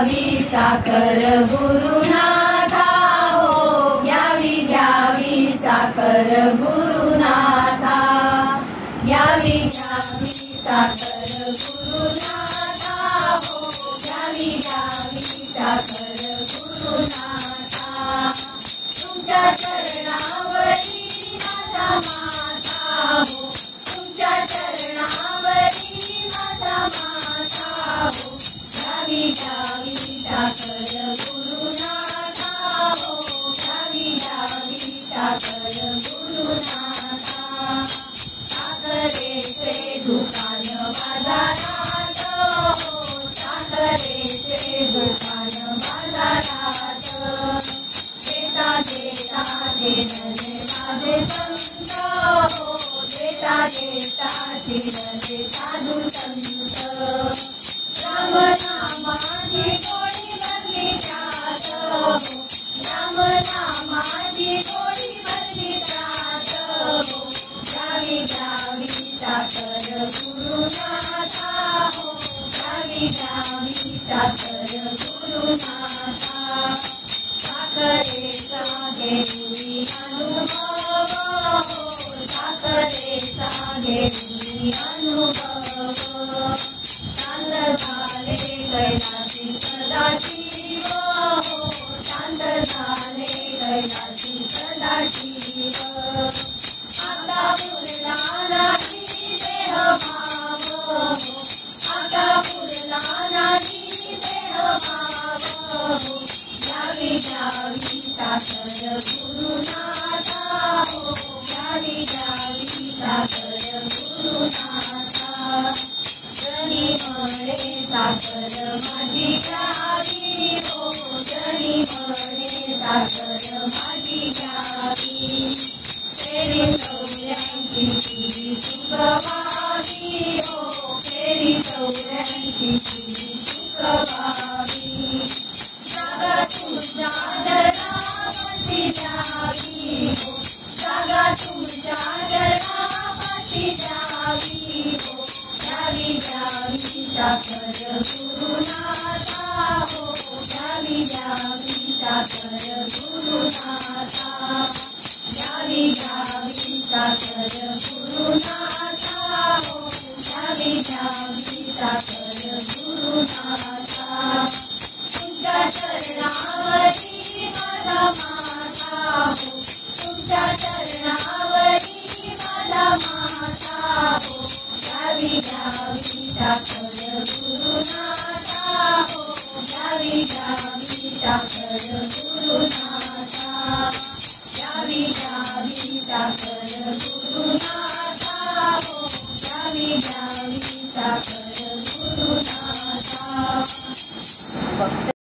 घ्यावी साखर गुरुनाथा हो, घ्यावी घ्यावी साखर गुरुनाथा, घ्यावी घ्यावी साखर गुरुनाथा हो, घ्यावी घ्यावी साखर गुरुनाथा, तुमच्या चरणावरी माझा माथा हो, तुमच्या चरणावरी माझा माथा हो, घ्यावी घ्यावी साखर गुरुनाथा हो, घ्यावी घ्यावी साखर गुरुनाथा, साखरेचे दुकान बाजारात हो, साखरेचे दुकान बाजारात, देता देता शिरले माझे संत हो, देता देता शिरले साधू संत, रामनामाची गोडी भरली त्यात हो, रामनामाची गोडी भरली त्यात हो, घ्यावी घ्यावी साखर गुरुनाथा हो, घ्यावी घ्यावी साखर गुरुनाथा, साखरेचा घेऊनी अनुभव हो, साखरेचा घेऊनी अनुभव, शांत झाले कैलासी सदाशिव हो, शांत झाले कैलासी सदाशिव, आता पुरला नाही देहभाव हो, आता पुरला नाही देहभाव हो, घ्यावी घ्यावी साखर गुरुनाथा हो, घ्यावी घ्यावी साखर गुरुनाथा, जनी म्हणे साखर माझी घ्यावी हो, जनी म्हणे साखर माझी घ्यावी, फेरी 84 ची चूक व्हावी हो, फेरी 84 ची चूक व्हावी, जागा तुझ्या चरणापाशी द्यावी हो, जागा तुझ्या चरणापाशी द्यावी हो, घ्यावी घ्यावी साखर गुरुनाथा हो, घ्यावी घ्यावी साखर गुरुनाथा, घ्यावी घ्यावी साखर गुरुनाथा हो, घ्यावी घ्यावी साखर गुरुनाथा, तुमच्या चरणावरी माझा माथा हो, तुमच्या चरणावरी माझा माथा हो, घ्यावी घ्यावी साखर गुरुनाथा हो, घ्यावी घ्यावी साखर गुरुनाथा, घ्यावी घ्यावी साखर